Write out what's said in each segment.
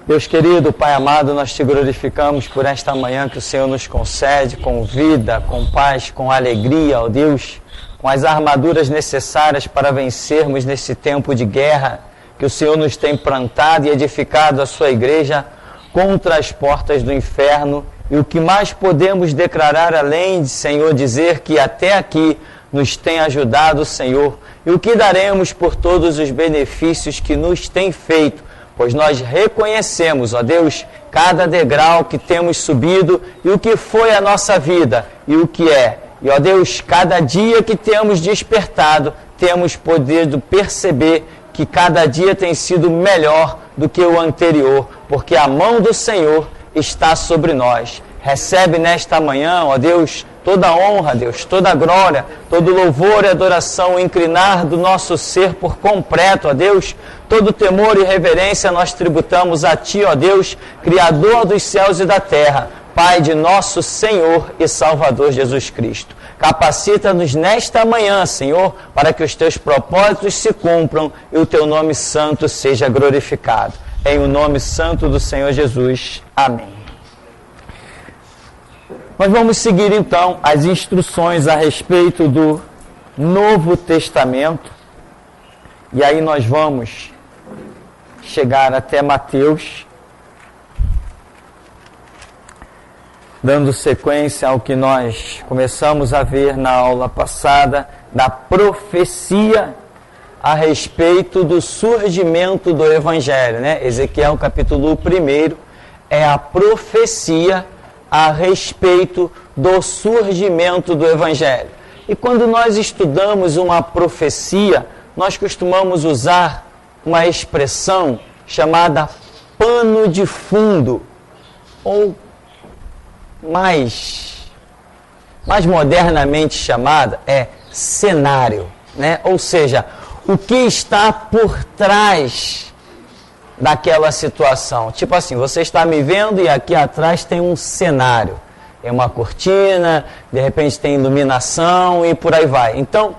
Deus querido, Pai amado, nós te glorificamos por esta manhã que o Senhor nos concede com vida, com paz, com alegria, ó Deus, com as armaduras necessárias para vencermos nesse tempo de guerra que o Senhor nos tem plantado e edificado a sua igreja contra as portas do inferno. E o que mais podemos declarar além de, Senhor, dizer que até aqui nos tem ajudado o Senhor, e o que daremos por todos os benefícios que nos tem feito, pois nós reconhecemos, ó Deus, cada degrau que temos subido e o que foi a nossa vida e o que é. E, ó Deus, cada dia que temos despertado, temos podido perceber que cada dia tem sido melhor do que o anterior, porque a mão do Senhor está sobre nós. Recebe nesta manhã, ó Deus, toda a honra, Deus, toda a glória, todo louvor e adoração, o inclinar do nosso ser por completo, ó Deus, todo temor e reverência nós tributamos a Ti, ó Deus, Criador dos céus e da terra, Pai de nosso Senhor e Salvador Jesus Cristo. Capacita-nos nesta manhã, Senhor, para que os Teus propósitos se cumpram e o Teu nome santo seja glorificado. Em o nome santo do Senhor Jesus. Amém. Nós vamos seguir então as instruções a respeito do Novo Testamento. E aí nós vamos chegar até Mateus, dando sequência ao que nós começamos a ver na aula passada, da profecia a respeito do surgimento do Evangelho, né? Ezequiel capítulo 1 é a profecia a respeito do surgimento do Evangelho. E quando nós estudamos uma profecia, nós costumamos usar uma expressão chamada pano de fundo, ou mais modernamente chamada cenário, né? Ou seja, o que está por trás daquela situação. Tipo assim, você está me vendo e aqui atrás tem um cenário. Tem uma cortina, de repente tem iluminação e por aí vai. Então,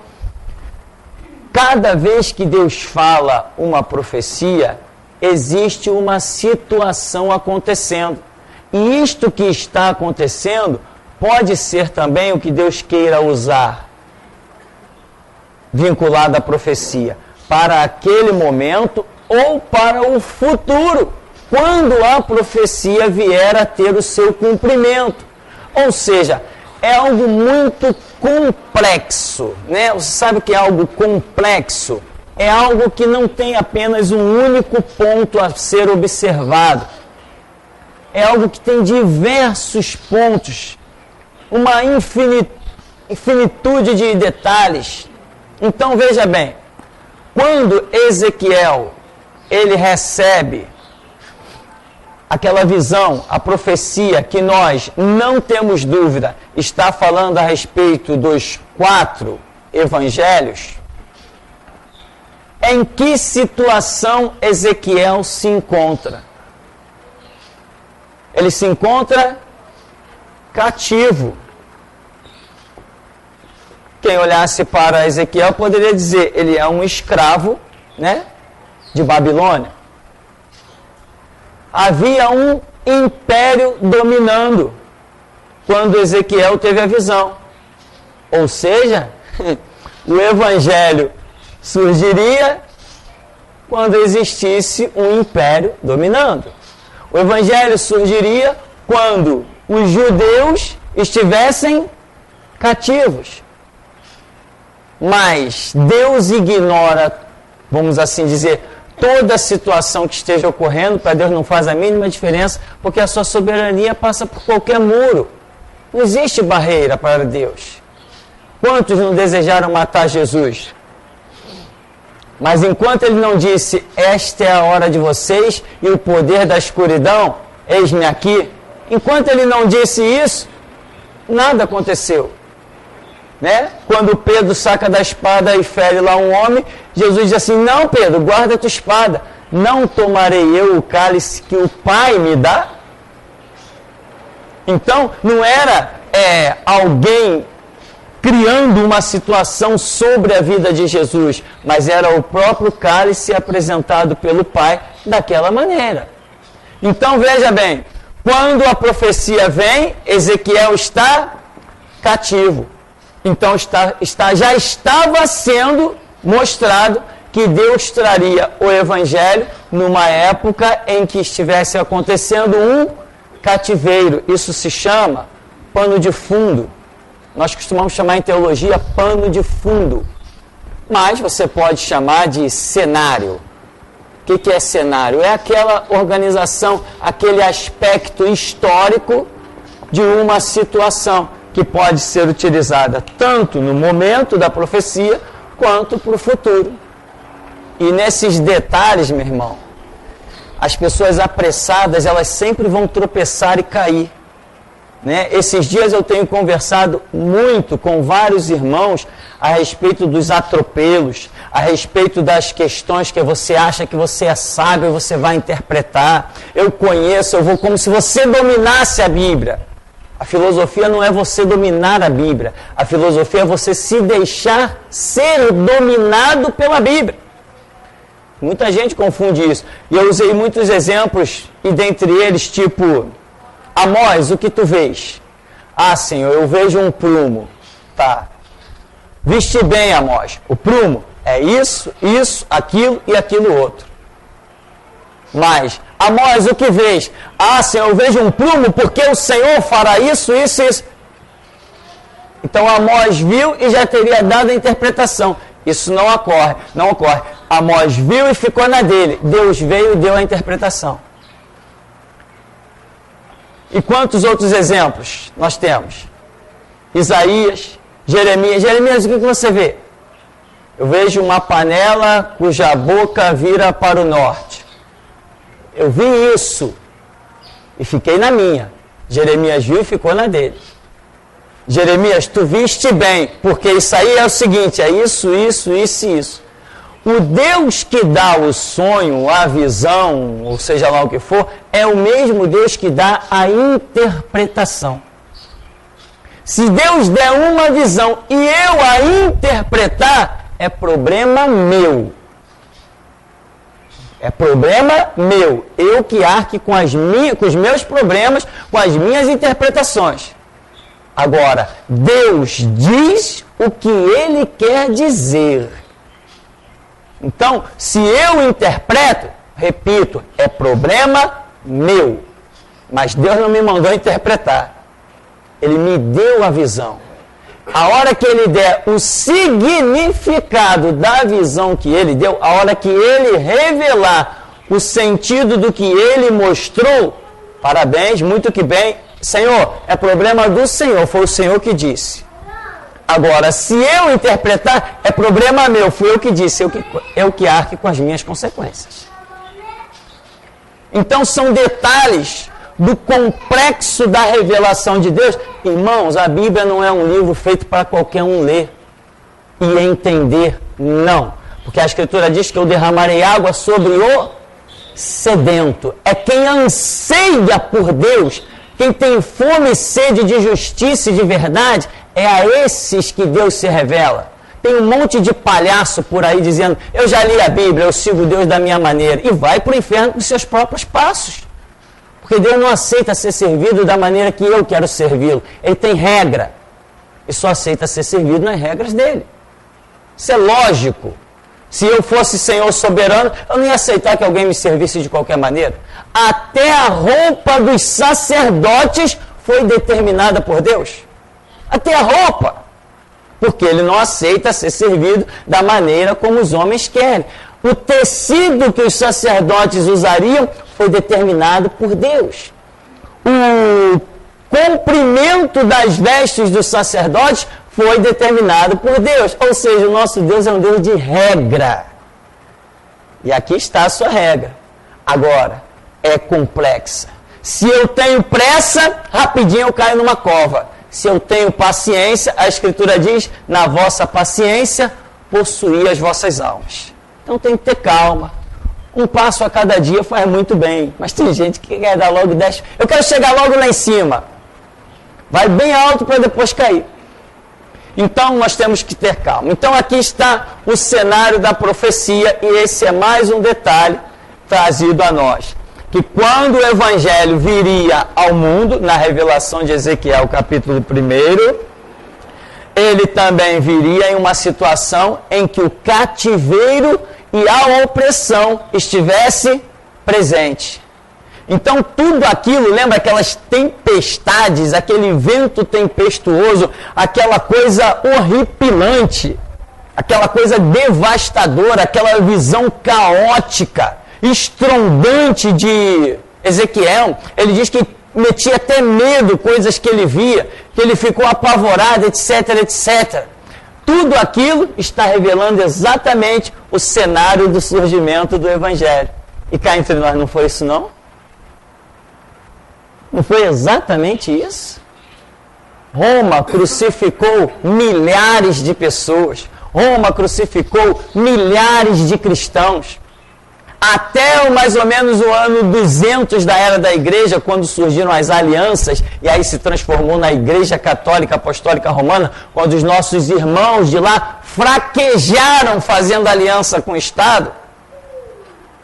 cada vez que Deus fala uma profecia, existe uma situação acontecendo. E isto que está acontecendo pode ser também o que Deus queira usar, vinculado à profecia, para aquele momento ou para o futuro, quando a profecia vier a ter o seu cumprimento. Ou seja, é algo muito complexo, né? Você sabe que é algo complexo? É algo que não tem apenas um único ponto a ser observado. É algo que tem diversos pontos, uma infinitude de detalhes. Então veja bem, quando Ezequiel ele recebe aquela visão, a profecia que nós não temos dúvida, está falando a respeito dos 4 evangelhos, em que situação Ezequiel se encontra? Ele se encontra cativo. Quem olhasse para Ezequiel poderia dizer, ele é um escravo, né, de Babilônia. Havia um império dominando quando Ezequiel teve a visão. Ou seja, o evangelho surgiria quando existisse um império dominando. O evangelho surgiria quando os judeus estivessem cativos. Mas Deus ignora, vamos assim dizer, toda a situação que esteja ocorrendo. Para Deus não faz a mínima diferença, porque a sua soberania passa por qualquer muro. Não existe barreira para Deus. Quantos não desejaram matar Jesus? Mas enquanto ele não disse, esta é a hora de vocês e o poder da escuridão, eis-me aqui. Enquanto ele não disse isso, nada aconteceu. Né? Quando Pedro saca da espada e fere lá um homem, Jesus diz assim, não Pedro, guarda a tua espada, não tomarei eu o cálice que o Pai me dá? Então, não era alguém criando uma situação sobre a vida de Jesus, mas era o próprio cálice apresentado pelo Pai daquela maneira. Então veja bem, quando a profecia vem, Ezequiel está cativo. Então já estava sendo mostrado que Deus traria o Evangelho numa época em que estivesse acontecendo um cativeiro. Isso se chama pano de fundo. Nós costumamos chamar em teologia pano de fundo. Mas você pode chamar de cenário. O que é cenário? É aquela organização, aquele aspecto histórico de uma situação que pode ser utilizada tanto no momento da profecia quanto para o futuro. E nesses detalhes, meu irmão, as pessoas apressadas, elas sempre vão tropeçar e cair. Né? Esses dias eu tenho conversado muito com vários irmãos a respeito dos atropelos, a respeito das questões que você acha que você é sábio e você vai interpretar. Eu conheço, eu vou como se você dominasse a Bíblia. A filosofia não é você dominar a Bíblia. A filosofia é você se deixar ser dominado pela Bíblia. Muita gente confunde isso. E eu usei muitos exemplos, e dentre eles, tipo, Amós, o que tu vês? Ah, Senhor, eu vejo um prumo. Tá. Viste bem, Amós. O prumo é isso, aquilo e aquilo outro. Mas, Amós, o que vês? Ah, Senhor, eu vejo um prumo porque o Senhor fará isso, isso, isso. Então Amós viu e já teria dado a interpretação. Isso não ocorre, não ocorre. Amós viu e ficou na dele. Deus veio e deu a interpretação. E quantos outros exemplos nós temos? Isaías, Jeremias. Jeremias, o que você vê? Eu vejo uma panela cuja boca vira para o norte. Eu vi isso e fiquei na minha. Jeremias viu e ficou na dele. Jeremias, tu viste bem, porque isso aí é o seguinte, é isso, isso, isso e isso. O Deus que dá o sonho, a visão, ou seja lá o que for, é o mesmo Deus que dá a interpretação. Se Deus der uma visão e eu a interpretar, é problema meu. É problema meu. Eu que arque com os meus problemas, com as minhas interpretações. Agora, Deus diz o que Ele quer dizer. Então, se eu interpreto, repito, é problema meu. Mas Deus não me mandou interpretar. Ele me deu a visão. A hora que Ele der o significado da visão que Ele deu, a hora que Ele revelar o sentido do que Ele mostrou, parabéns, muito que bem. Senhor, é problema do Senhor, foi o Senhor que disse. Agora, se eu interpretar, é problema meu, fui eu que disse, eu que arque com as minhas consequências. Então, são detalhes do complexo da revelação de Deus. Irmãos, a Bíblia não é um livro feito para qualquer um ler e entender, não. Porque a Escritura diz que eu derramarei água sobre o sedento. É quem anseia por Deus, quem tem fome e sede de justiça e de verdade, é a esses que Deus se revela. Tem um monte de palhaço por aí dizendo, eu já li a Bíblia, eu sigo Deus da minha maneira, e vai para o inferno com seus próprios passos. Porque Deus não aceita ser servido da maneira que eu quero servi-lo. Ele tem regra. E só aceita ser servido nas regras dele. Isso é lógico. Se eu fosse Senhor soberano, eu não ia aceitar que alguém me servisse de qualquer maneira. Até a roupa dos sacerdotes foi determinada por Deus. Até a roupa. Porque Ele não aceita ser servido da maneira como os homens querem. O tecido que os sacerdotes usariam foi determinado por Deus. O comprimento das vestes dos sacerdotes foi determinado por Deus. Ou seja, o nosso Deus é um Deus de regra. E aqui está a sua regra. Agora, é complexa. Se eu tenho pressa, rapidinho eu caio numa cova. Se eu tenho paciência, a Escritura diz, na vossa paciência, possuí as vossas almas. Então tem que ter calma. Um passo a cada dia faz muito bem. Mas tem gente que quer dar logo 10. Eu quero chegar logo lá em cima. Vai bem alto para depois cair. Então nós temos que ter calma. Então aqui está o cenário da profecia. E esse é mais um detalhe trazido a nós. que quando o Evangelho viria ao mundo, na revelação de Ezequiel, capítulo 1, ele também viria em uma situação em que o cativeiro e a opressão estivesse presente. Então tudo aquilo, lembra aquelas tempestades, aquele vento tempestuoso, aquela coisa horripilante, aquela coisa devastadora, aquela visão caótica, estrondante de Ezequiel. Ele diz que metia até medo coisas que ele via, que ele ficou apavorado, etc, etc. Tudo aquilo está revelando exatamente o cenário do surgimento do Evangelho. E cá entre nós, não foi isso não? Não foi exatamente isso? Roma crucificou milhares de pessoas. Roma crucificou milhares de cristãos. Até mais ou menos o ano 200 da era da igreja, quando surgiram as alianças, e aí se transformou na Igreja Católica Apostólica Romana, quando os nossos irmãos de lá fraquejaram fazendo aliança com o Estado.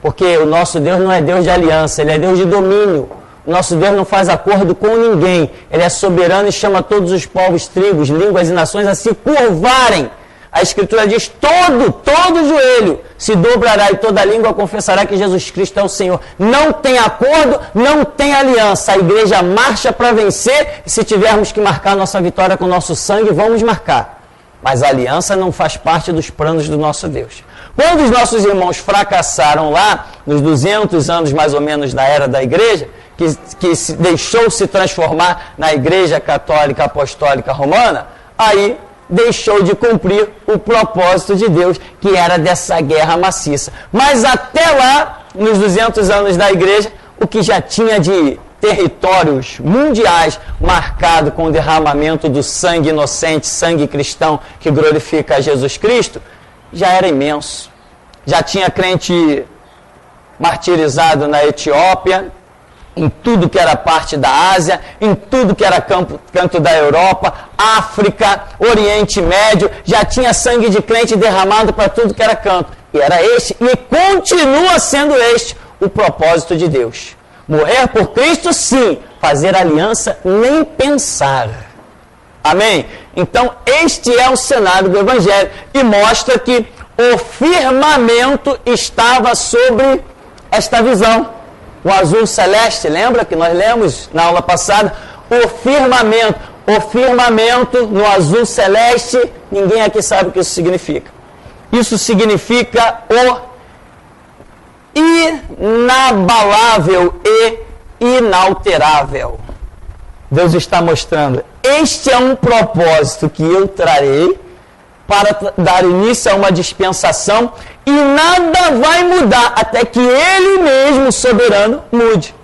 Porque o nosso Deus não é Deus de aliança, Ele é Deus de domínio. O nosso Deus não faz acordo com ninguém. Ele é soberano e chama todos os povos, tribos, línguas e nações a se curvarem. A Escritura diz, todo joelho se dobrará e toda língua confessará que Jesus Cristo é o Senhor. Não tem acordo, não tem aliança. A igreja marcha para vencer e se tivermos que marcar nossa vitória com nosso sangue, vamos marcar. Mas a aliança não faz parte dos planos do nosso Deus. Quando os nossos irmãos fracassaram lá, nos 200 anos mais ou menos da era da igreja, que deixou se transformar na Igreja Católica Apostólica Romana, aí deixou de cumprir o propósito de Deus, que era dessa guerra maciça. Mas até lá, nos 200 anos da igreja, o que já tinha de territórios mundiais marcado com o derramamento do sangue inocente, sangue cristão, que glorifica a Jesus Cristo, já era imenso. Já tinha crente martirizado na Etiópia, em tudo que era parte da Ásia, em tudo que era canto da Europa, África, Oriente Médio, já tinha sangue de crente derramado para tudo que era canto. E era este, e continua sendo este, o propósito de Deus. Morrer por Cristo, sim. Fazer aliança, nem pensar. Amém? Então, este é o cenário do Evangelho. E mostra que o firmamento estava sobre esta visão. O azul celeste, lembra que nós lemos na aula passada? O firmamento no azul celeste, ninguém aqui sabe o que isso significa. Isso significa o inabalável e inalterável. Deus está mostrando, este é um propósito que eu trarei para dar início a uma dispensação e nada vai mudar até que Ele mesmo, soberano, mude.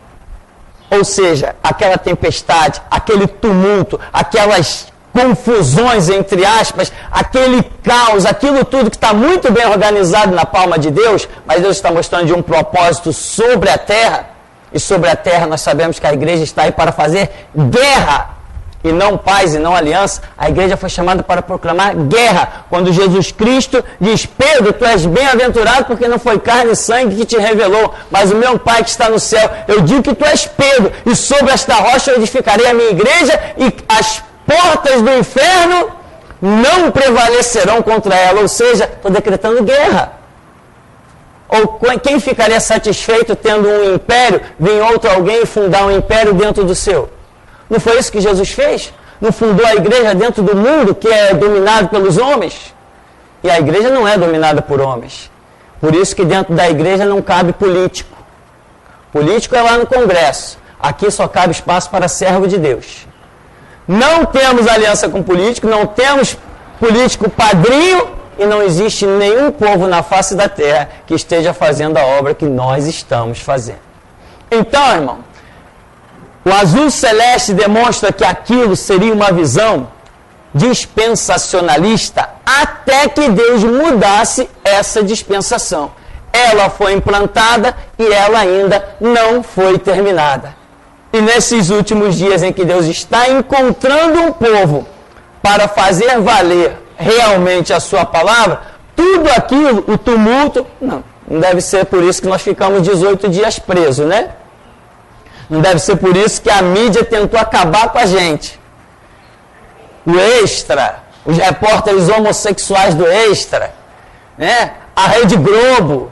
Ou seja, aquela tempestade, aquele tumulto, aquelas confusões, entre aspas, aquele caos, aquilo tudo que está muito bem organizado na palma de Deus, mas Deus está mostrando de um propósito sobre a terra, e sobre a terra nós sabemos que a igreja está aí para fazer guerra, e não paz, e não aliança. A igreja foi chamada para proclamar guerra. Quando Jesus Cristo diz, Pedro, tu és bem-aventurado porque não foi carne e sangue que te revelou, mas o meu Pai que está no céu. Eu digo que tu és Pedro, e sobre esta rocha eu edificarei a minha igreja, e as portas do inferno não prevalecerão contra ela. Ou seja, estou decretando guerra. Ou quem ficaria satisfeito tendo um império, vir outro alguém e fundar um império dentro do seu? Não foi isso que Jesus fez? Não fundou a igreja dentro do mundo que é dominado pelos homens? E a igreja não é dominada por homens. Por isso que dentro da igreja não cabe político. Político é lá no Congresso. Aqui só cabe espaço para servo de Deus. Não temos aliança com político, não temos político padrinho e não existe nenhum povo na face da terra que esteja fazendo a obra que nós estamos fazendo. Então, irmão, o azul celeste demonstra que aquilo seria uma visão dispensacionalista até que Deus mudasse essa dispensação. Ela foi implantada e ela ainda não foi terminada. E nesses últimos dias em que Deus está encontrando um povo para fazer valer realmente a sua palavra, tudo aquilo, o tumulto, não deve ser por isso que nós ficamos 18 dias presos, né? Não deve ser por isso que a mídia tentou acabar com a gente. O Extra, os repórteres homossexuais do Extra, né? A Rede Globo,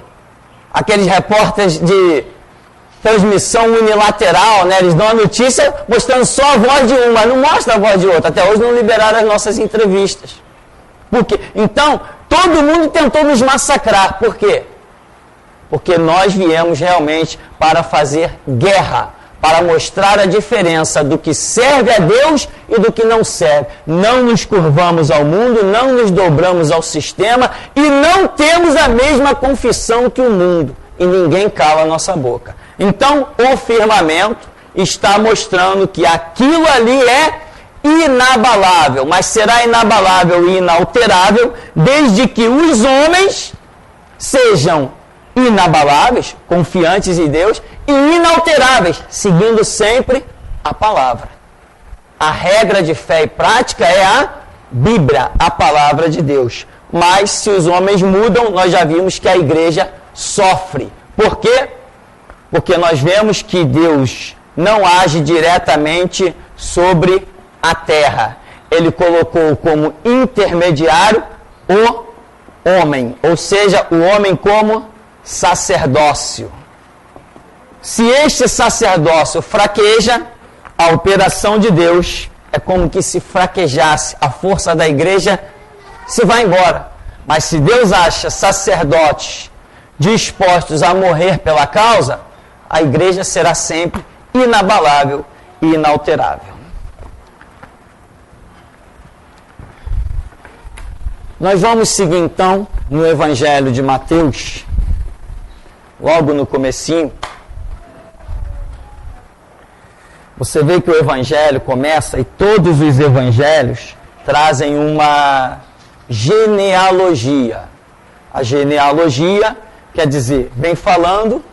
aqueles repórteres de transmissão unilateral, né? Eles dão a notícia mostrando só a voz de um, mas não mostra a voz de outro. Até hoje não liberaram as nossas entrevistas. Por quê? Então, todo mundo tentou nos massacrar. Por quê? Porque nós viemos realmente para fazer guerra, para mostrar a diferença do que serve a Deus e do que não serve. Não nos curvamos ao mundo, não nos dobramos ao sistema e não temos a mesma confissão que o mundo. E ninguém cala a nossa boca. Então, o firmamento está mostrando que aquilo ali é inabalável, mas será inabalável e inalterável desde que os homens sejam inabaláveis, confiantes em Deus, e inalteráveis, seguindo sempre a palavra. A regra de fé e prática é a Bíblia, a palavra de Deus. Mas se os homens mudam, nós já vimos que a igreja sofre. Por quê? Porque nós vemos que Deus não age diretamente sobre a terra. Ele colocou como intermediário o homem, ou seja, o homem como sacerdócio. Se este sacerdócio fraqueja, a operação de Deus é como que se fraquejasse, a força da igreja se vai embora. Mas se Deus acha sacerdotes dispostos a morrer pela causa, a igreja será sempre inabalável e inalterável. Nós vamos seguir então no Evangelho de Mateus, logo no comecinho. Você vê que o Evangelho começa e todos os Evangelhos trazem uma genealogia. A genealogia quer dizer, vem falando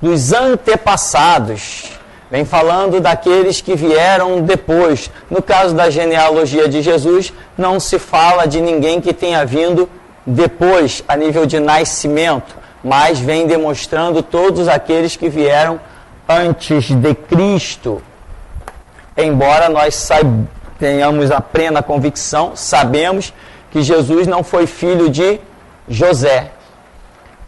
dos antepassados, vem falando daqueles que vieram depois. No caso da genealogia de Jesus, não se fala de ninguém que tenha vindo depois, a nível de nascimento, mas vem demonstrando todos aqueles que vieram antes de Cristo. Embora nós tenhamos a plena convicção, sabemos que Jesus não foi filho de José.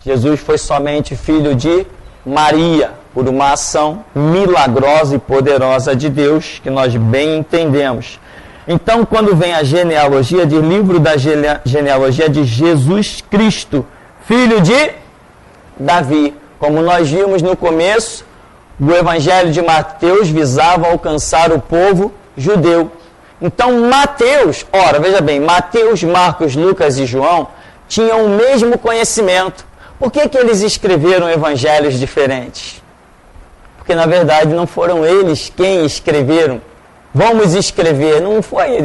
Jesus foi somente filho de Maria, por uma ação milagrosa e poderosa de Deus, que nós bem entendemos. Então, quando vem a genealogia, de livro da genealogia de Jesus Cristo, filho de Davi. Como nós vimos no começo, o Evangelho de Mateus visava alcançar o povo judeu. Então, Mateus, ora, veja bem, Mateus, Marcos, Lucas e João tinham o mesmo conhecimento. Por que eles escreveram evangelhos diferentes? Porque, na verdade, não foram eles quem escreveram. Vamos escrever. Não foi.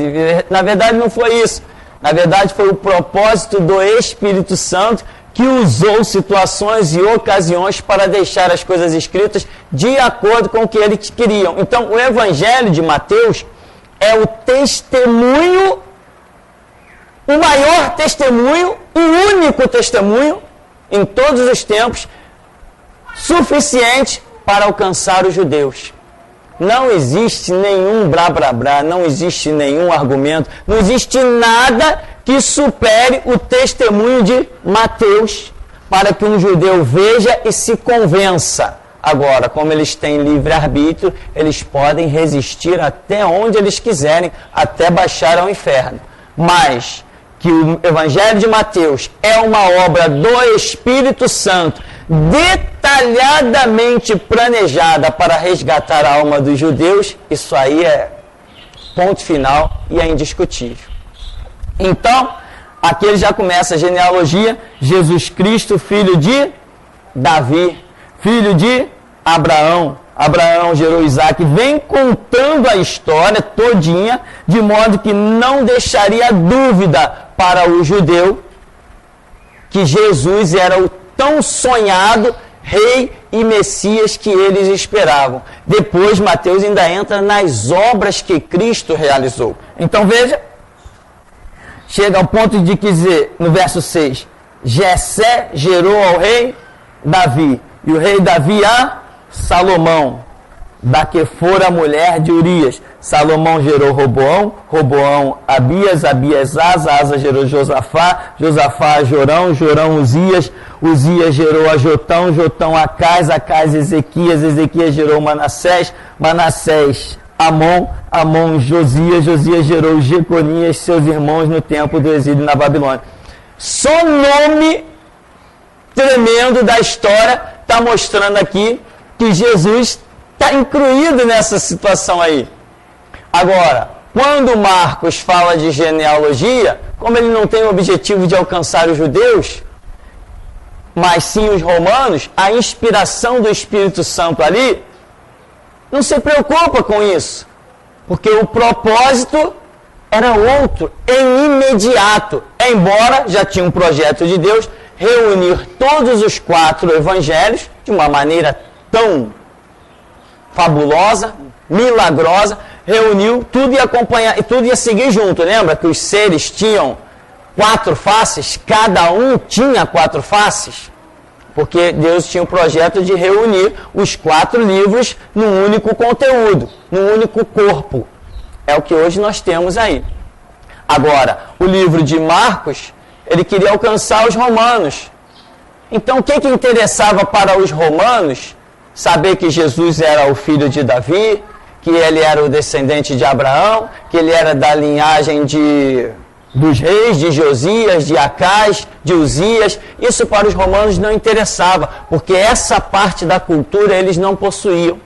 Na verdade, não foi isso. Na verdade, foi o propósito do Espírito Santo que usou situações e ocasiões para deixar as coisas escritas de acordo com o que eles queriam. Então, o Evangelho de Mateus é o testemunho, o maior testemunho, o único testemunho em todos os tempos, suficiente para alcançar os judeus. Não existe nenhum blá blá blá, não existe nenhum argumento, não existe nada que supere o testemunho de Mateus para que um judeu veja e se convença. Agora, como eles têm livre-arbítrio, eles podem resistir até onde eles quiserem, até baixar ao inferno. Mas que o Evangelho de Mateus é uma obra do Espírito Santo, detalhadamente planejada para resgatar a alma dos judeus, isso aí é ponto final e é indiscutível. Então, aqui ele já começa a genealogia, Jesus Cristo, filho de Davi, filho de Abraão. Abraão gerou Isaac, vem contando a história todinha, de modo que não deixaria dúvida para o judeu que Jesus era o tão sonhado rei e Messias que eles esperavam. Depois, Mateus ainda entra nas obras que Cristo realizou. Então, veja, chega ao ponto de dizer, no verso 6, Jessé gerou ao rei Davi, e o rei Davi a Salomão. da que fora mulher de Urias. Salomão gerou Roboão, Roboão Abias, Abias Asa, Asa gerou Josafá, Josafá Jorão, Jorão Uzias, Uzias gerou a Jotão, Jotão Acais, Acais Ezequias, Ezequias gerou Manassés, Manassés Amon, Amon Josias, Josias gerou Jeconias, seus irmãos no tempo do exílio na Babilônia. Só nome tremendo da história está mostrando aqui que Jesus está incluído nessa situação aí. Agora, quando Marcos fala de genealogia, como ele não tem o objetivo de alcançar os judeus, mas sim os romanos, a inspiração do Espírito Santo ali, não se preocupa com isso, porque o propósito era outro, em imediato, embora já tinha um projeto de Deus, reunir todos os 4 evangelhos de uma maneira tão fabulosa, milagrosa, reuniu tudo e acompanhar, e tudo ia seguir junto. Lembra que os seres tinham 4 faces? Cada um tinha 4 faces, porque Deus tinha o projeto de reunir os 4 livros num único conteúdo, num único corpo. É o que hoje nós temos aí. Agora, o livro de Marcos, ele queria alcançar os romanos. Então, o que interessava para os romanos? Saber que Jesus era o filho de Davi, que ele era o descendente de Abraão, que ele era da linhagem dos reis, de Josias, de Acais, de Uzias. Isso para os romanos não interessava, porque essa parte da cultura eles não possuíam.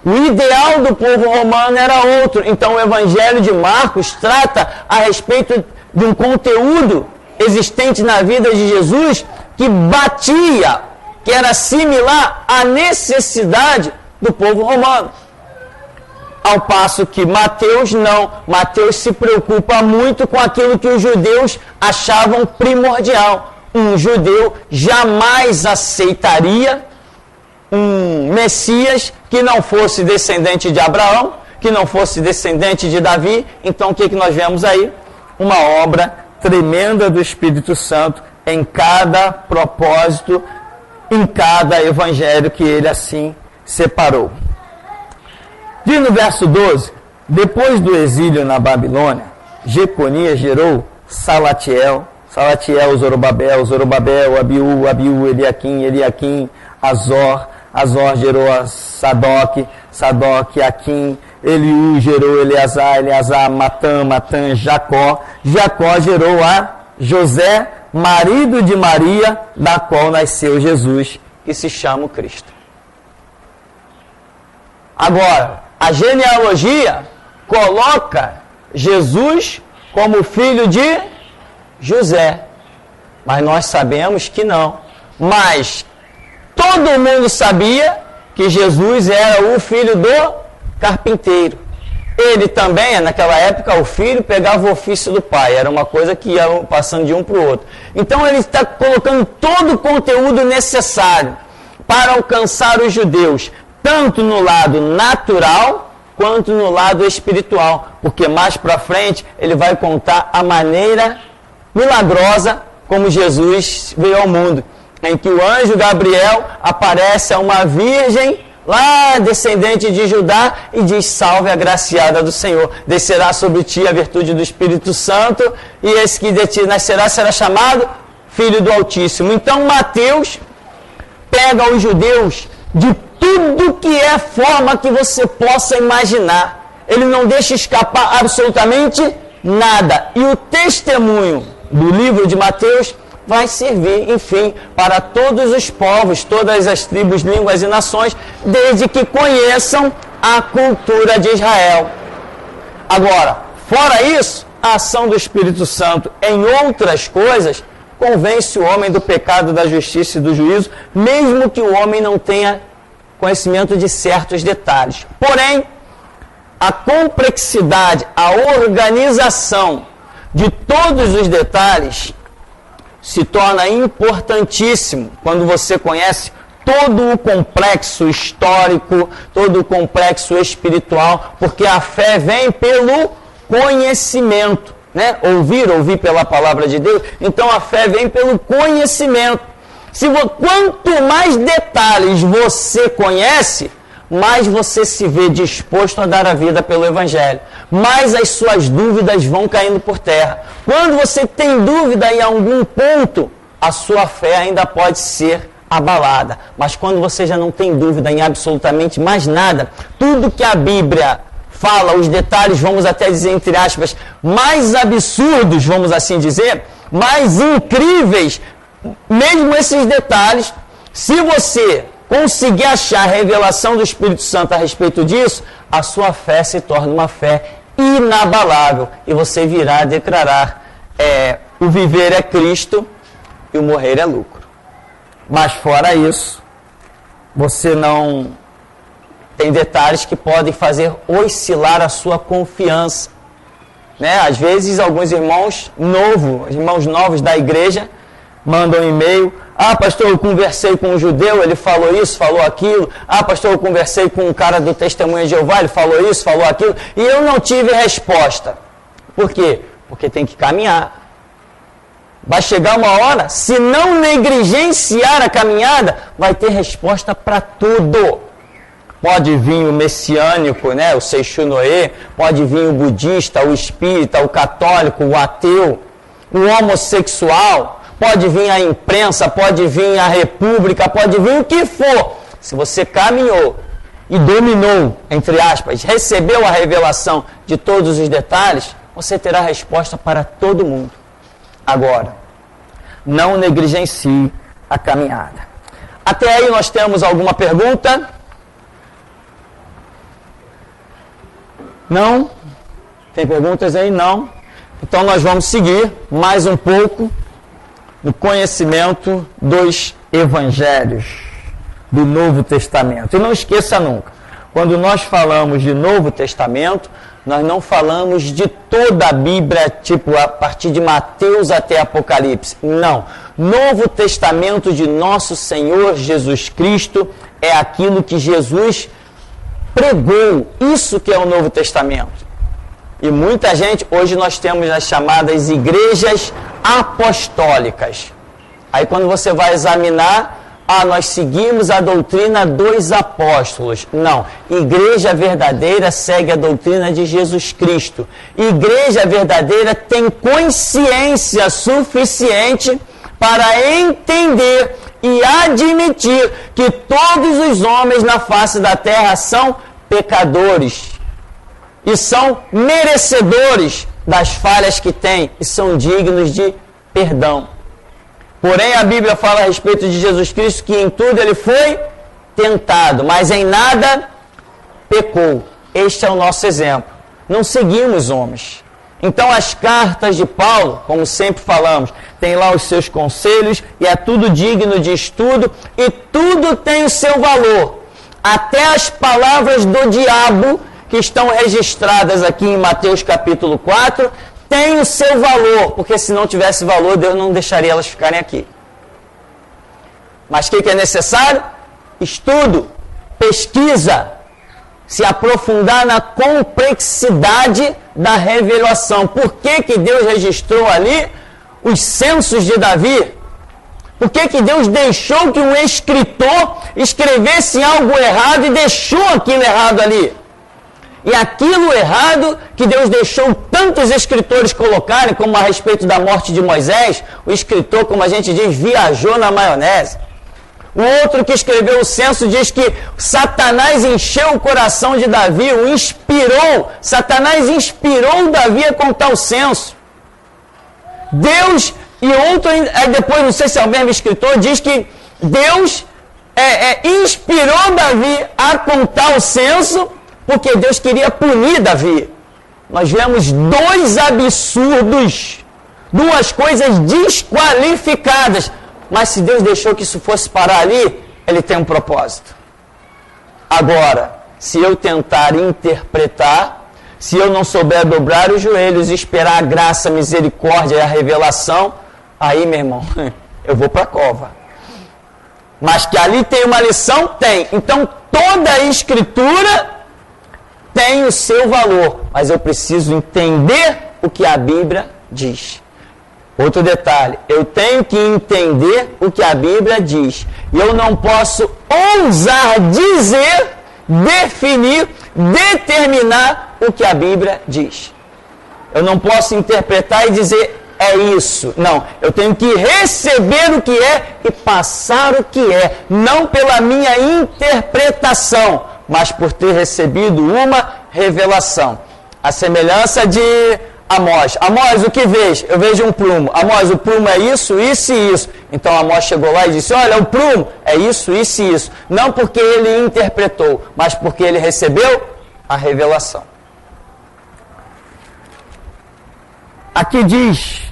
O ideal do povo romano era outro. Então o Evangelho de Marcos trata a respeito de um conteúdo existente na vida de Jesus que batia, que era similar à necessidade do povo romano. Ao passo que Mateus não. Mateus se preocupa muito com aquilo que os judeus achavam primordial. Um judeu jamais aceitaria um Messias que não fosse descendente de Abraão, que não fosse descendente de Davi. Então o que nós vemos aí? Uma obra tremenda do Espírito Santo em cada propósito, em cada evangelho que ele assim separou. Diz no verso 12: depois do exílio na Babilônia, Jeconias gerou Salatiel, Salatiel Zorobabel, Zorobabel Abiú, Abiú Eliaquim, Eliaquim Azor, Azor gerou a Sadoque, Sadoque Aquim, Eliú gerou Eleazar, Eleazar Matã, Matã Jacó, Jacó gerou a José, marido de Maria, da qual nasceu Jesus, que se chama o Cristo. Agora, a genealogia coloca Jesus como filho de José, mas nós sabemos que não. Mas todo mundo sabia que Jesus era o filho do carpinteiro. Ele também, naquela época, o filho pegava o ofício do pai. Era uma coisa que ia passando de um para o outro. Então ele está colocando todo o conteúdo necessário para alcançar os judeus, tanto no lado natural quanto no lado espiritual. Porque mais para frente ele vai contar a maneira milagrosa como Jesus veio ao mundo, em que o anjo Gabriel aparece a uma virgem lá descendente de Judá e diz: salve a graciada do Senhor, descerá sobre ti a virtude do Espírito Santo, e esse que de ti nascerá será chamado Filho do Altíssimo. Então Mateus pega os judeus de tudo que é forma que você possa imaginar. Ele não deixa escapar absolutamente nada. E o testemunho do livro de Mateus vai servir, enfim, para todos os povos, todas as tribos, línguas e nações, desde que conheçam a cultura de Israel. Agora, fora isso, a ação do Espírito Santo em outras coisas convence o homem do pecado, da justiça e do juízo, mesmo que o homem não tenha conhecimento de certos detalhes. Porém, a complexidade, a organização de todos os detalhes se torna importantíssimo quando você conhece todo o complexo histórico, todo o complexo espiritual, porque a fé vem pelo conhecimento, né? Ouvir pela palavra de Deus. Então a fé vem pelo conhecimento. Quanto mais detalhes você conhece, mais você se vê disposto a dar a vida pelo Evangelho, mais as suas dúvidas vão caindo por terra. Quando você tem dúvida em algum ponto, a sua fé ainda pode ser abalada. Mas quando você já não tem dúvida em absolutamente mais nada, tudo que a Bíblia fala, os detalhes, vamos até dizer entre aspas, mais absurdos, vamos assim dizer, mais incríveis, mesmo esses detalhes, se você conseguir achar a revelação do Espírito Santo a respeito disso, a sua fé se torna uma fé inabalável e você virá a declarar: o viver é Cristo e o morrer é lucro. Mas fora isso, você não tem detalhes que podem fazer oscilar a sua confiança, né? Às vezes alguns irmãos novos da igreja mandam um e-mail: ah, pastor, eu conversei com um judeu, ele falou isso, falou aquilo. Ah, pastor, eu conversei com um cara do Testemunho de Jeová, ele falou isso, falou aquilo, e eu não tive resposta. Por quê? Porque tem que caminhar. Vai chegar uma hora, se não negligenciar a caminhada, vai ter resposta para tudo. Pode vir o messiânico, né, o Seixunoê, pode vir o budista, o espírita, o católico, o ateu, o homossexual, pode vir a imprensa, pode vir a república, pode vir o que for. Se você caminhou e dominou, entre aspas, recebeu a revelação de todos os detalhes, você terá resposta para todo mundo. Agora, não negligencie a caminhada. Até aí nós temos alguma pergunta? Não? Tem perguntas aí? Não? Então nós vamos seguir mais um pouco no conhecimento dos evangelhos do Novo Testamento. E não esqueça nunca, quando nós falamos de Novo Testamento, nós não falamos de toda a Bíblia, tipo a partir de Mateus até Apocalipse. Não. Novo Testamento de nosso Senhor Jesus Cristo é aquilo que Jesus pregou. Isso que é o Novo Testamento. E muita gente, hoje nós temos as chamadas igrejas apostólicas. Aí quando você vai examinar, nós seguimos a doutrina dos apóstolos. Não, igreja verdadeira segue a doutrina de Jesus Cristo. Igreja verdadeira tem consciência suficiente para entender e admitir que todos os homens na face da terra são pecadores e são merecedores das falhas que têm e são dignos de perdão. Porém, a Bíblia fala a respeito de Jesus Cristo que em tudo ele foi tentado, mas em nada pecou. Este é o nosso exemplo. Não seguimos homens. Então, as cartas de Paulo, como sempre falamos, tem lá os seus conselhos e é tudo digno de estudo e tudo tem o seu valor. Até as palavras do diabo, que estão registradas aqui em Mateus capítulo 4, tem o seu valor, porque se não tivesse valor, Deus não deixaria elas ficarem aqui. Mas o que é necessário? Estudo, pesquisa, se aprofundar na complexidade da revelação. Por que Deus registrou ali os censos de Davi? Por que Deus deixou que um escritor escrevesse algo errado e deixou aquilo errado ali? E aquilo errado que Deus deixou tantos escritores colocarem, como a respeito da morte de Moisés, o escritor, como a gente diz, viajou na maionese. O outro que escreveu o censo diz que Satanás encheu o coração de Davi, o inspirou. Satanás inspirou Davi a contar o censo. Deus, e outro, aí depois, não sei se é o mesmo escritor, diz que Deus inspirou Davi a contar o censo, porque Deus queria punir Davi. Nós vemos dois absurdos, duas coisas desqualificadas. Mas se Deus deixou que isso fosse parar ali, Ele tem um propósito. Agora, se eu tentar interpretar, se eu não souber dobrar os joelhos e esperar a graça, a misericórdia e a revelação, aí, meu irmão, eu vou para a cova. Mas que ali tem uma lição? Tem. Então, toda a Escritura tem o seu valor, mas eu preciso entender o que a Bíblia diz. Outro detalhe, eu tenho que entender o que a Bíblia diz. E eu não posso ousar dizer definir, determinar o que a Bíblia diz. Eu não posso interpretar e dizer é isso. Não, eu tenho que receber o que é e passar o que é, não pela minha interpretação, mas por ter recebido uma revelação. A semelhança de Amós. Amós, o que vês? Eu vejo um prumo. Amós, o prumo é isso, isso e isso. Então Amós chegou lá e disse, olha, o prumo é isso, isso e isso. Não porque ele interpretou, mas porque ele recebeu a revelação. Aqui diz,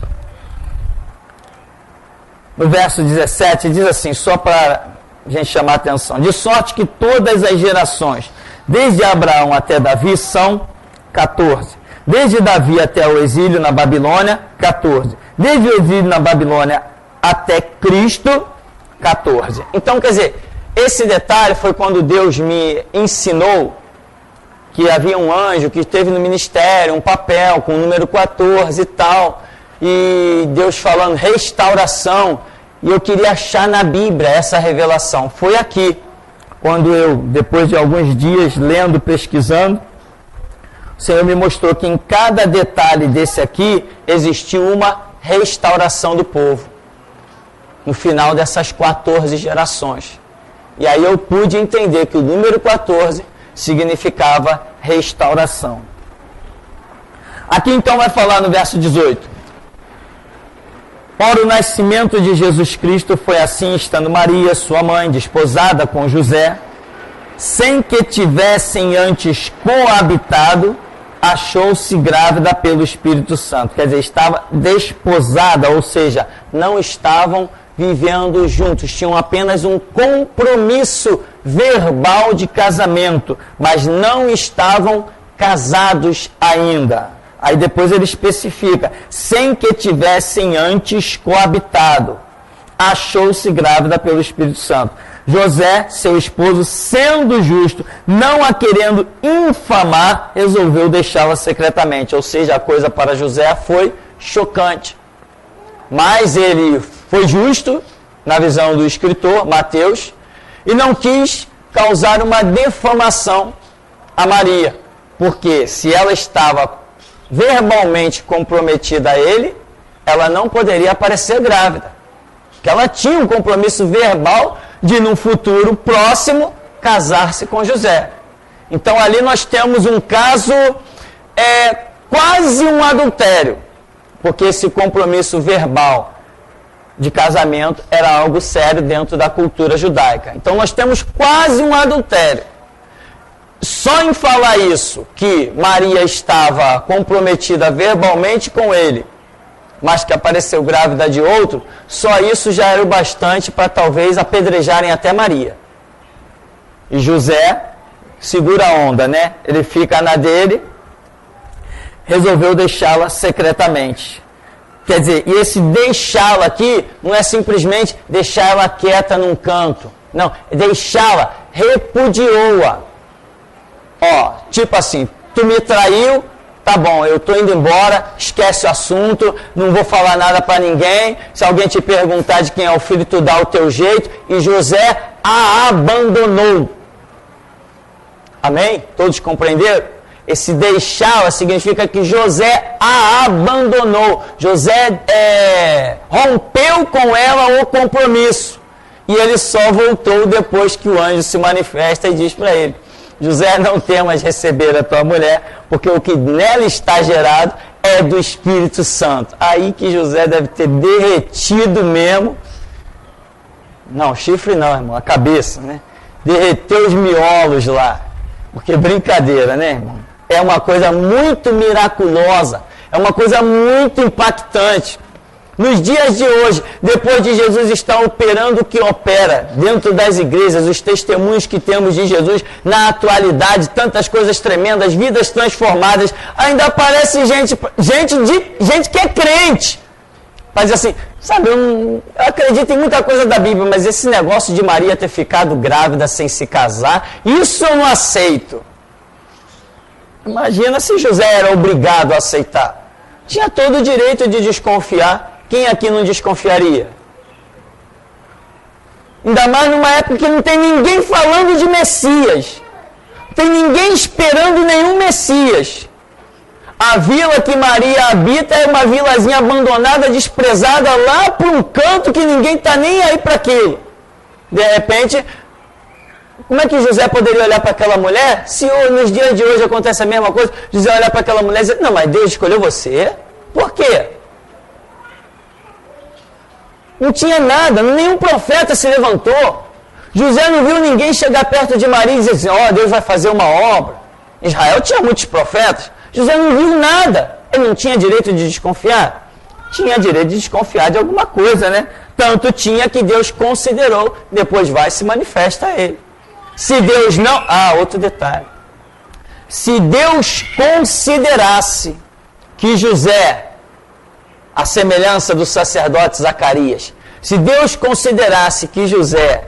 no verso 17, diz assim, só para a gente chamar a atenção, de sorte que todas as gerações, desde Abraão até Davi, são 14. Desde Davi até o exílio na Babilônia, 14. Desde o exílio na Babilônia até Cristo, 14. Então, quer dizer, esse detalhe foi quando Deus me ensinou que havia um anjo que esteve no ministério, um papel com o número 14 e tal, e Deus falando restauração, e eu queria achar na Bíblia essa revelação. Foi aqui, quando eu, depois de alguns dias lendo, pesquisando, o Senhor me mostrou que em cada detalhe desse aqui existiu uma restauração do povo, no final dessas 14 gerações. E aí eu pude entender que o número 14 significava restauração. Aqui então vai falar no verso 18. Ora, o nascimento de Jesus Cristo foi assim, estando Maria, sua mãe, desposada com José, sem que tivessem antes coabitado, achou-se grávida pelo Espírito Santo. Quer dizer, estava desposada, ou seja, não estavam vivendo juntos, tinham apenas um compromisso verbal de casamento, mas não estavam casados ainda. Aí depois ele especifica, sem que tivessem antes coabitado, achou-se grávida pelo Espírito Santo. José, seu esposo, sendo justo, não a querendo infamar, resolveu deixá-la secretamente. Ou seja, a coisa para José foi chocante. Mas ele foi justo, na visão do escritor, Mateus, e não quis causar uma defamação a Maria. Porque se ela estava verbalmente comprometida a ele, ela não poderia aparecer grávida. Porque ela tinha um compromisso verbal de, num futuro próximo, casar-se com José. Então, ali nós temos um caso, quase um adultério, porque esse compromisso verbal de casamento era algo sério dentro da cultura judaica. Então, nós temos quase um adultério. Só em falar isso, que Maria estava comprometida verbalmente com ele, mas que apareceu grávida de outro, só isso já era o bastante para talvez apedrejarem até Maria. E José segura a onda, né? Ele fica na dele, resolveu deixá-la secretamente. Quer dizer, e esse deixá-la aqui não é simplesmente deixar ela quieta num canto. Não, deixá-la, repudiou-a. Ó, tipo assim, tu me traiu, tá bom, eu estou indo embora, esquece o assunto, não vou falar nada para ninguém. Se alguém te perguntar de quem é o filho, tu dá o teu jeito. E José a abandonou. Amém? Todos compreenderam? Esse deixá-la significa que José a abandonou. José rompeu com ela o compromisso. E ele só voltou depois que o anjo se manifesta e diz para ele: José, não temas receber a tua mulher, porque o que nela está gerado é do Espírito Santo. Aí que José deve ter derretido mesmo. Não, chifre não, irmão, a cabeça, né? Derreteu os miolos lá. Porque brincadeira, né, irmão? É uma coisa muito miraculosa, é uma coisa muito impactante. Nos dias de hoje, depois de Jesus estar operando o que opera dentro das igrejas, os testemunhos que temos de Jesus na atualidade, tantas coisas tremendas, vidas transformadas, ainda aparece gente que é crente. Mas assim, sabe, eu acredito em muita coisa da Bíblia, mas esse negócio de Maria ter ficado grávida sem se casar, isso eu não aceito. Imagina se José era obrigado a aceitar. Tinha todo o direito de desconfiar. Quem aqui não desconfiaria? Ainda mais numa época que não tem ninguém falando de Messias. tem ninguém esperando nenhum Messias. A vila que Maria habita é uma vilazinha abandonada, desprezada, lá para um canto que ninguém está nem aí para aquilo. De repente, como é que José poderia olhar para aquela mulher? Se nos dias de hoje acontece a mesma coisa, José olhar para aquela mulher e dizer, não, mas Deus escolheu você? Por quê? Não tinha nada, nenhum profeta se levantou. José não viu ninguém chegar perto de Maria e dizer assim, ó, Deus vai fazer uma obra. Israel tinha muitos profetas. José não viu nada. Ele não tinha direito de desconfiar? Tinha direito de desconfiar de alguma coisa, né? Tanto tinha que Deus considerou, depois vai e se manifesta a ele. Se Deus não... outro detalhe. Se Deus considerasse que José, a semelhança do sacerdote Zacarias, se Deus considerasse que José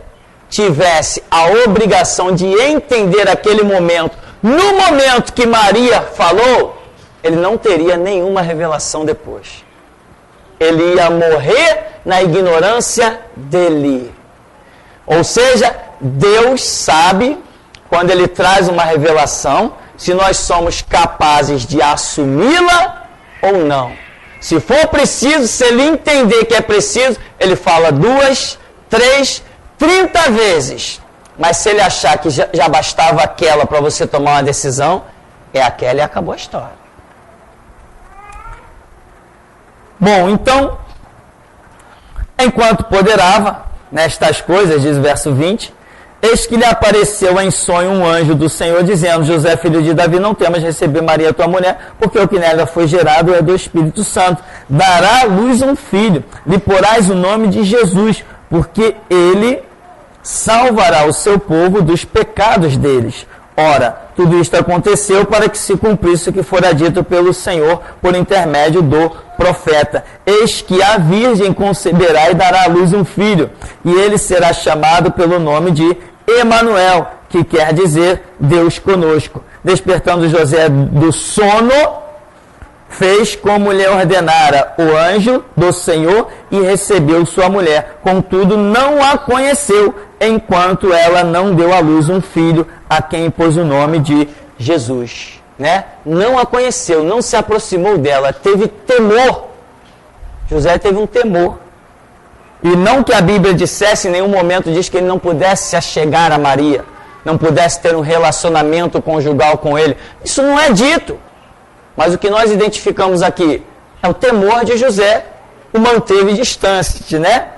tivesse a obrigação de entender aquele momento, no momento que Maria falou, ele não teria nenhuma revelação depois. Ele ia morrer na ignorância dele. Ou seja, Deus sabe, quando Ele traz uma revelação, se nós somos capazes de assumi-la ou não. Se for preciso, se Ele entender que é preciso, Ele fala 2, 3, 30 vezes. Mas se Ele achar que já bastava aquela para você tomar uma decisão, é aquela e acabou a história. Bom, então, enquanto poderava nestas coisas, diz o verso 20, eis que lhe apareceu em sonho um anjo do Senhor, dizendo, José, filho de Davi, não temas receber Maria, tua mulher, porque o que nela foi gerado é do Espírito Santo. Dará à luz um filho, lhe porás o nome de Jesus, porque ele salvará o seu povo dos pecados deles. Ora, tudo isto aconteceu para que se cumprisse o que fora dito pelo Senhor por intermédio do profeta. Eis que a virgem conceberá e dará à luz um filho, e ele será chamado pelo nome de Emanuel, que quer dizer Deus conosco. Despertando José do sono, fez como lhe ordenara o anjo do Senhor e recebeu sua mulher. Contudo, não a conheceu, enquanto ela não deu à luz um filho, a quem pôs o nome de Jesus. Né? Não a conheceu, não se aproximou dela, teve temor. José teve um temor. E não que a Bíblia dissesse, em nenhum momento diz que ele não pudesse se achegar a Maria, não pudesse ter um relacionamento conjugal com ele. Isso não é dito. Mas o que nós identificamos aqui é o temor de José, o manteve distante, né?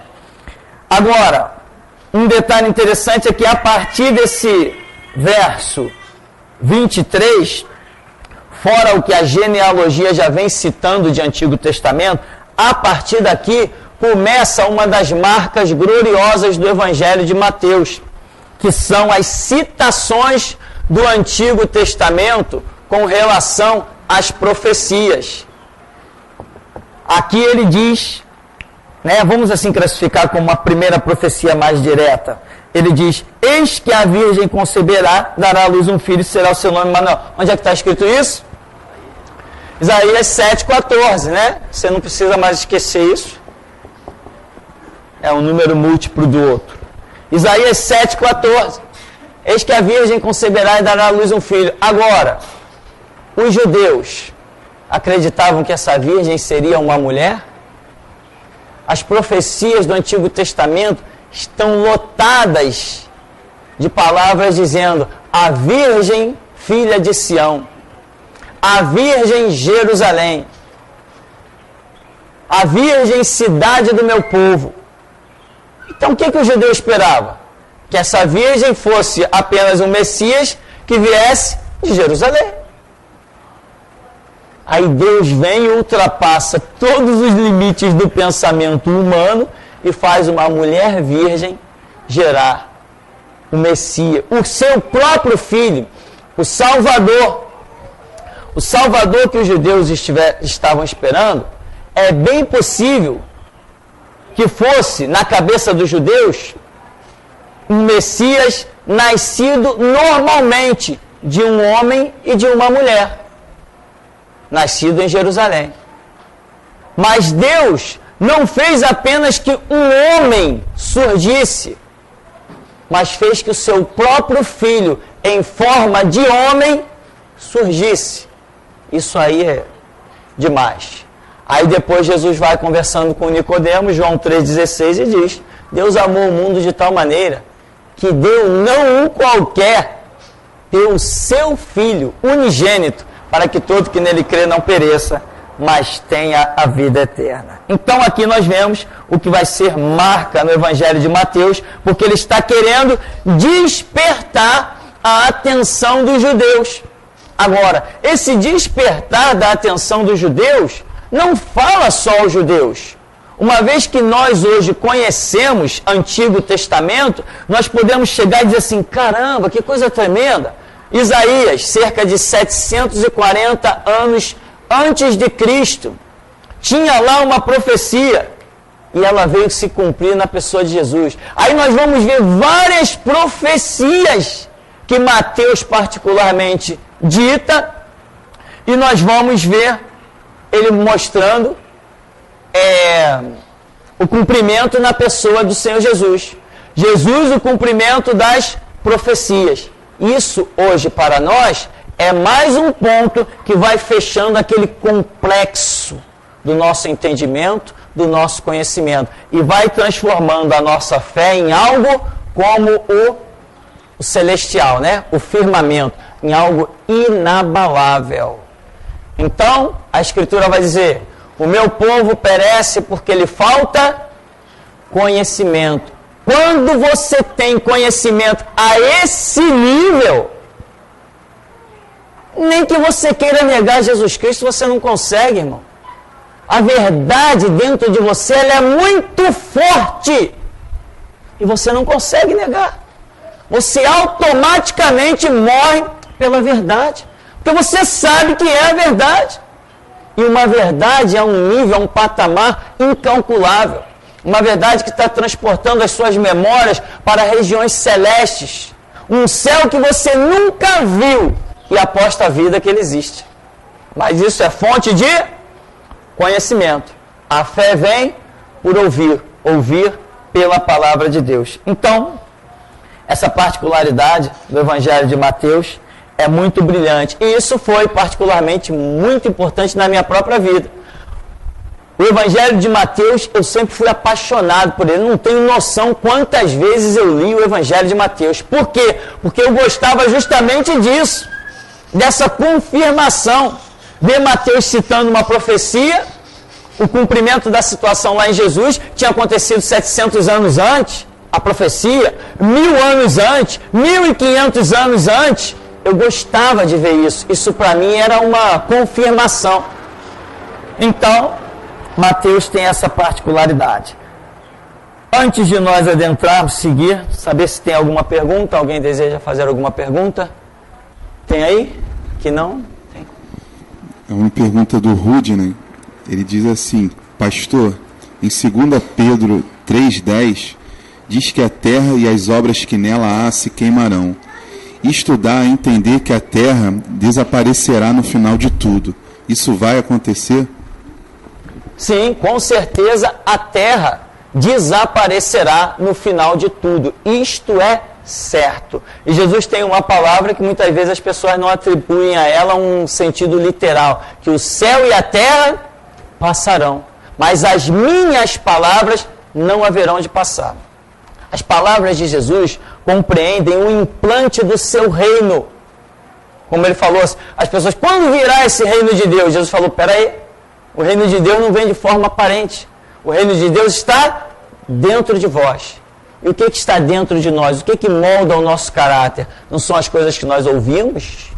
Agora, um detalhe interessante é que a partir desse verso 23, fora o que a genealogia já vem citando de Antigo Testamento, a partir daqui começa uma das marcas gloriosas do Evangelho de Mateus, que são as citações do Antigo Testamento com relação às profecias. Aqui ele diz, né, vamos assim classificar como uma primeira profecia mais direta. Ele diz, eis que a virgem conceberá, dará à luz um filho e será o seu nome Emanuel. Onde é que está escrito isso? Isaías 7,14, né? Você não precisa mais esquecer isso. É um número múltiplo do outro. Isaías 7,14. Eis que a virgem conceberá e dará à luz um filho. Agora, os judeus acreditavam que essa virgem seria uma mulher? As profecias do Antigo Testamento estão lotadas de palavras dizendo a virgem filha de Sião, a virgem Jerusalém, a virgem cidade do meu povo. Então o que o judeu esperava? Que essa virgem fosse apenas um Messias que viesse de Jerusalém. Aí Deus vem e ultrapassa todos os limites do pensamento humano e faz uma mulher virgem gerar o Messias, o seu próprio filho, o Salvador. O Salvador que os judeus estavam esperando, é bem possível que fosse, na cabeça dos judeus, um Messias nascido normalmente de um homem e de uma mulher. Nascido em Jerusalém. Mas Deus não fez apenas que um homem surgisse, mas fez que o seu próprio filho em forma de homem surgisse. Isso aí é demais. Aí depois Jesus vai conversando com Nicodemo, João 3,16, e diz: Deus amou o mundo de tal maneira que deu não um qualquer, deu o seu Filho unigênito, para que todo que nele crê não pereça, mas tenha a vida eterna. Então aqui nós vemos o que vai ser marca no Evangelho de Mateus, porque ele está querendo despertar a atenção dos judeus. Agora, esse despertar da atenção dos judeus não fala só aos judeus. Uma vez que nós hoje conhecemos Antigo Testamento, nós podemos chegar e dizer assim: caramba, que coisa tremenda! Isaías, cerca de 740 anos antes de Cristo, tinha lá uma profecia e ela veio se cumprir na pessoa de Jesus. Aí nós vamos ver várias profecias que Mateus particularmente dita, e nós vamos ver ele mostrando o cumprimento na pessoa do Senhor Jesus. Jesus, o cumprimento das profecias. Isso hoje para nós é mais um ponto que vai fechando aquele complexo do nosso entendimento, do nosso conhecimento, e vai transformando a nossa fé em algo como o celestial, né? O firmamento, em algo inabalável. Então, a Escritura vai dizer: o meu povo perece porque lhe falta conhecimento. Quando você tem conhecimento a esse nível, nem que você queira negar Jesus Cristo, você não consegue, irmão. A verdade dentro de você, ela é muito forte. E você não consegue negar. Você automaticamente morre pela verdade. Porque você sabe que é a verdade. E uma verdade é um nível, é um patamar incalculável. Uma verdade que está transportando as suas memórias para regiões celestes. Um céu que você nunca viu. E aposta a vida que ele existe. Mas isso é fonte de conhecimento. A fé vem por ouvir. Ouvir pela palavra de Deus. Então, essa particularidade do Evangelho de Mateus é muito brilhante. E isso foi particularmente muito importante na minha própria vida. O Evangelho de Mateus, eu sempre fui apaixonado por ele. Não tenho noção quantas vezes eu li o Evangelho de Mateus. Por quê? Porque eu gostava justamente disso. Dessa confirmação. Ver Mateus citando uma profecia, o cumprimento da situação lá em Jesus, tinha acontecido 700 anos antes, a profecia, 1000 anos antes, 1500 anos antes. Eu gostava de ver isso. Isso para mim era uma confirmação. Então, Mateus tem essa particularidade. Antes de nós adentrarmos, seguir, saber se tem alguma pergunta. Alguém deseja fazer alguma pergunta? Tem aí? Que não? Tem. É uma pergunta do Rudney. Ele diz assim: pastor, em 2 Pedro 3,10, diz que a terra e as obras que nela há se queimarão. Isto dá a entender que a terra desaparecerá no final de tudo. Isso vai acontecer? Sim, com certeza a terra desaparecerá no final de tudo. Isto é certo. E Jesus tem uma palavra que muitas vezes as pessoas não atribuem a ela um sentido literal, que o céu e a terra passarão, mas as minhas palavras não haverão de passar. As palavras de Jesus compreendem o implante do seu reino. Como ele falou, as pessoas, quando virá esse reino de Deus? Jesus falou, peraí, o reino de Deus não vem de forma aparente. O reino de Deus está dentro de vós. E o que está dentro de nós? O que molda o nosso caráter? Não são as coisas que nós ouvimos?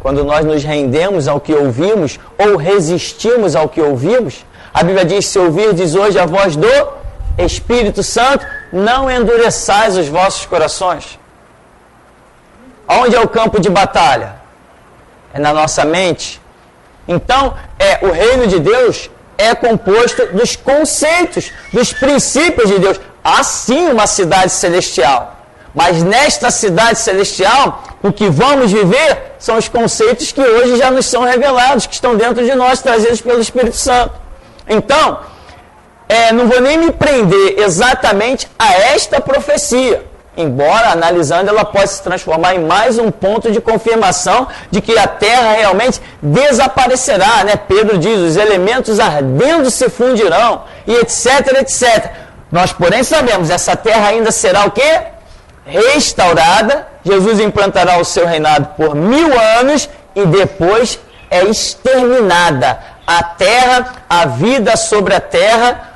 Quando nós nos rendemos ao que ouvimos ou resistimos ao que ouvimos? A Bíblia diz, se ouvirdes hoje a voz do Espírito Santo, não endureçais os vossos corações. Onde é o campo de batalha? É na nossa mente. Então, o reino de Deus é composto dos conceitos, dos princípios de Deus. Há sim uma cidade celestial. Mas nesta cidade celestial, o que vamos viver são os conceitos que hoje já nos são revelados, que estão dentro de nós, trazidos pelo Espírito Santo. Então, não vou nem me prender exatamente a esta profecia. Embora, analisando, ela pode se transformar em mais um ponto de confirmação de que a terra realmente desaparecerá, né? Pedro diz, os elementos ardendo se fundirão, e etc, etc. Nós, porém, sabemos, essa terra ainda será o quê? Restaurada, Jesus implantará o seu reinado por 1000 anos, e depois é exterminada. A terra, a vida sobre a terra,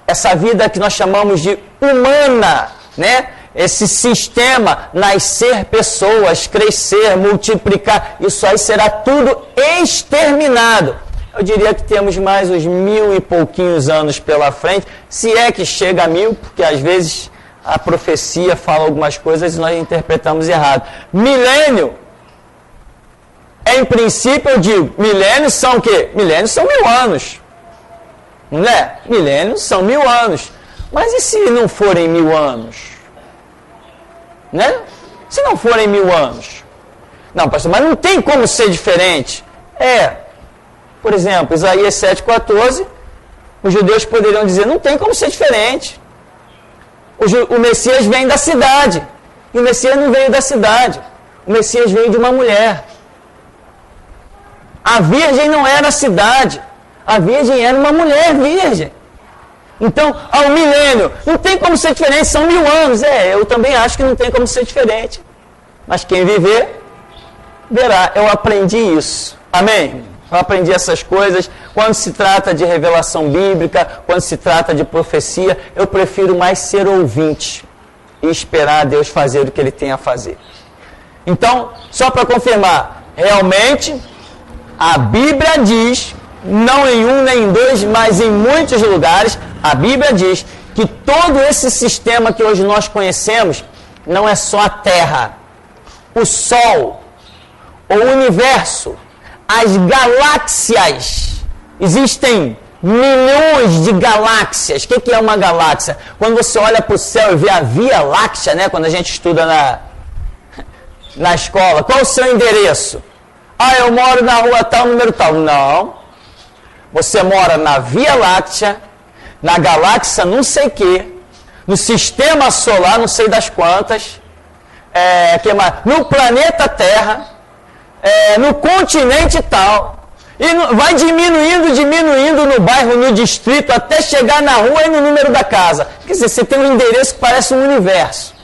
essa vida que nós chamamos de humana, né? Esse sistema, nascer pessoas, crescer, multiplicar, isso aí será tudo exterminado. Eu diria que temos mais uns 1000 e pouquinhos anos pela frente, se é que chega a 1000, porque às vezes a profecia fala algumas coisas e nós interpretamos errado. Milênio, em princípio eu digo, milênios são o quê? Milênios são 1000 anos, não é? Milênios são 1000 anos, mas e se não forem 1000 anos? Né? Se não forem 1000 anos. Não, pastor, mas não tem como ser diferente. Por exemplo, Isaías 7,14, os judeus poderiam dizer, não tem como ser diferente. O Messias vem da cidade. E o Messias não veio da cidade. O Messias veio de uma mulher. A virgem não era a cidade. A virgem era uma mulher virgem. Então, ao milênio, não tem como ser diferente, são 1000 anos. Eu também acho que não tem como ser diferente. Mas quem viver, verá. Eu aprendi isso. Amém? Eu aprendi essas coisas. Quando se trata de revelação bíblica, quando se trata de profecia, eu prefiro mais ser ouvinte e esperar Deus fazer o que Ele tem a fazer. Então, só para confirmar, realmente, a Bíblia diz, não em um nem em dois, mas em muitos lugares, a Bíblia diz que todo esse sistema que hoje nós conhecemos não é só a Terra, o Sol, o Universo, as galáxias. Existem milhões de galáxias. O que é uma galáxia? Quando você olha para o céu e vê a Via Láctea, né? Quando a gente estuda na escola, qual o seu endereço? Eu moro na rua tal, número tal. Não. Você mora na Via Láctea, na galáxia não sei o quê, no sistema solar não sei das quantas, no planeta Terra, no continente tal, e vai diminuindo no bairro, no distrito, até chegar na rua e no número da casa. Quer dizer, você tem um endereço que parece um universo.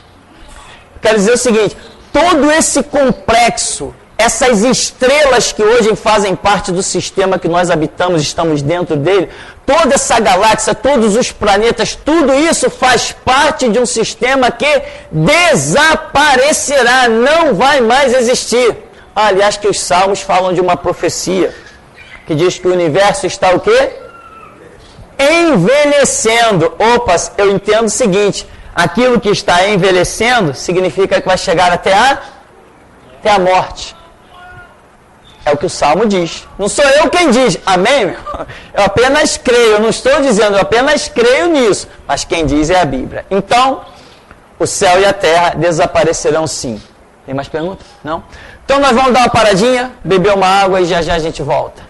Quero dizer o seguinte, todo esse complexo, essas estrelas que hoje fazem parte do sistema que nós habitamos, estamos dentro dele, toda essa galáxia, todos os planetas, tudo isso faz parte de um sistema que desaparecerá, não vai mais existir. Aliás, que os salmos falam de uma profecia que diz que o universo está o quê? Envelhecendo. Opa, eu entendo o seguinte, aquilo que está envelhecendo significa que vai chegar até a morte. É o que o Salmo diz. Não sou eu quem diz. Amém? Eu apenas creio. Eu não estou dizendo, eu apenas creio nisso. Mas quem diz é a Bíblia. Então, o céu e a terra desaparecerão sim. Tem mais perguntas? Não? Então nós vamos dar uma paradinha, beber uma água e já já a gente volta.